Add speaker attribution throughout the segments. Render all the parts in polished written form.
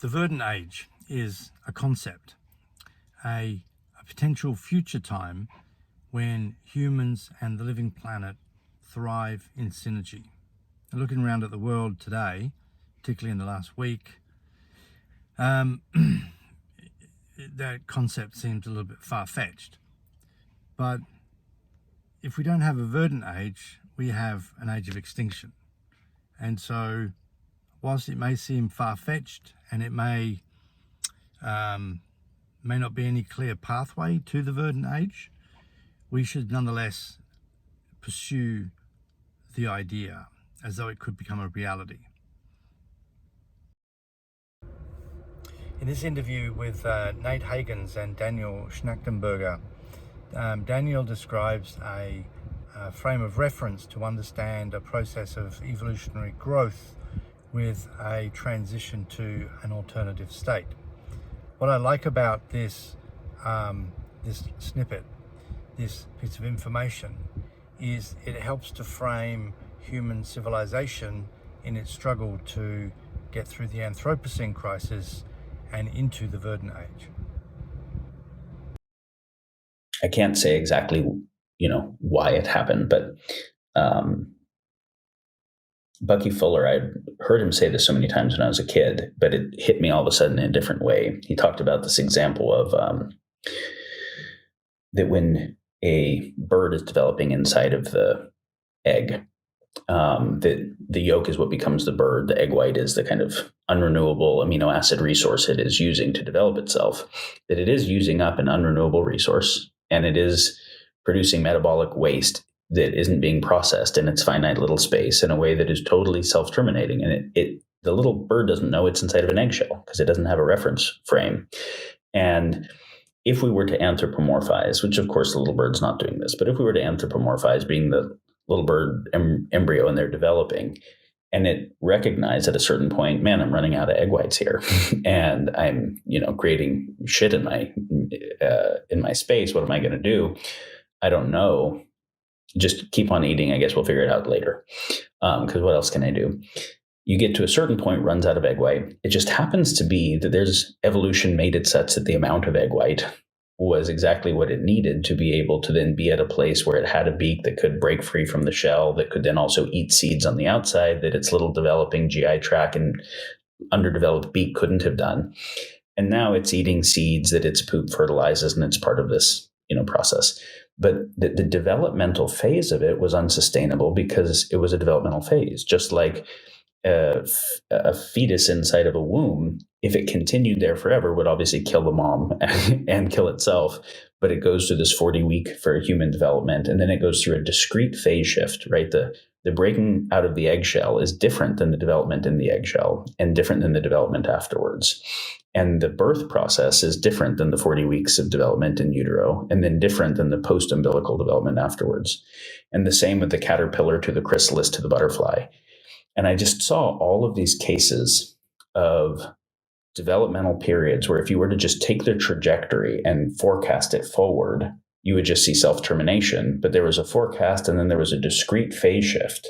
Speaker 1: The verdant age is a concept, a potential future time when humans and the living planet thrive in synergy. And looking around at the world today, particularly in the last week, that concept seems a little bit far-fetched. But if we don't have a verdant age, we have an age of extinction. And so whilst it may seem far-fetched and it may not be any clear pathway to the verdant age, we should nonetheless pursue the idea as though it could become a reality. In this interview with Nate Hagens and Daniel Schmachtenberger, Daniel describes a frame of reference to understand a process of evolutionary growth with a transition to an alternative state. What I like about this snippet, this piece of information, is it helps to frame human civilization in its struggle to get through the Anthropocene crisis and into the verdant age.
Speaker 2: I can't say exactly, why it happened, but Bucky Fuller, I heard him say this so many times when I was a kid, but it hit me all of a sudden in a different way. He talked about this example of that when a bird is developing inside of the egg, that the yolk is what becomes the bird. The egg white is the kind of unrenewable amino acid resource it is using to develop itself, that it is using up an unrenewable resource, and it is producing metabolic waste that isn't being processed in its finite little space in a way that is totally self-terminating. And the little bird doesn't know it's inside of an eggshell because it doesn't have a reference frame. And if we were to anthropomorphize, which of course the little bird's not doing this, but if we were to anthropomorphize being the little bird embryo and they're developing, and it recognized at a certain point, man, I'm running out of egg whites here, and I'm, creating shit in my space. What am I going to do? I don't know. Just keep on eating. I guess we'll figure it out later. Because what else can I do? You get to a certain point, runs out of egg white. It just happens to be that there's evolution made it such that the amount of egg white was exactly what it needed to be able to then be at a place where it had a beak that could break free from the shell, that could then also eat seeds on the outside that its little developing GI tract and underdeveloped beak couldn't have done. And now it's eating seeds that its poop fertilizes, and it's part of this, process. But the developmental phase of it was unsustainable because it was a developmental phase, just like a fetus inside of a womb, if it continued there forever, would obviously kill the mom and kill itself. But it goes through this 40-week for human development, and then it goes through a discrete phase shift, right? The breaking out of the eggshell is different than the development in the eggshell and different than the development afterwards. And the birth process is different than the 40 weeks of development in utero, and then different than the post-umbilical development afterwards. And the same with the caterpillar to the chrysalis to the butterfly. And I just saw all of these cases of developmental periods where if you were to just take the trajectory and forecast it forward, you would just see self-termination. But there was a forecast, and then there was a discrete phase shift.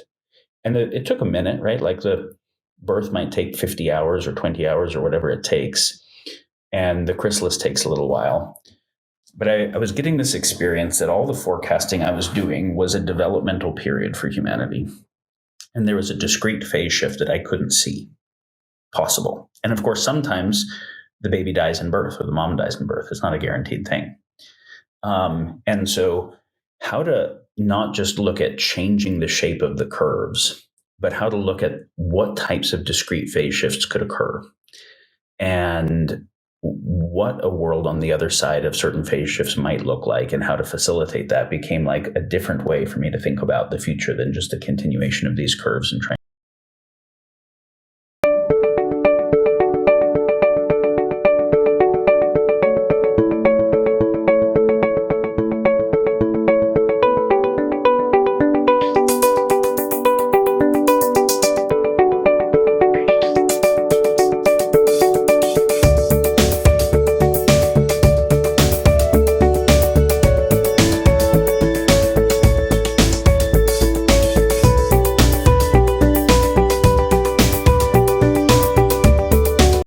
Speaker 2: And it took a minute, right? Like the birth might take 50 hours or 20 hours or whatever it takes. And the chrysalis takes a little while. But I was getting this experience that all the forecasting I was doing was a developmental period for humanity. And there was a discrete phase shift that I couldn't see possible. And of course, sometimes the baby dies in birth or the mom dies in birth. It's not a guaranteed thing. And so how to not just look at changing the shape of the curves, but how to look at what types of discrete phase shifts could occur and what a world on the other side of certain phase shifts might look like, and how to facilitate that became like a different way for me to think about the future than just a continuation of these curves and trying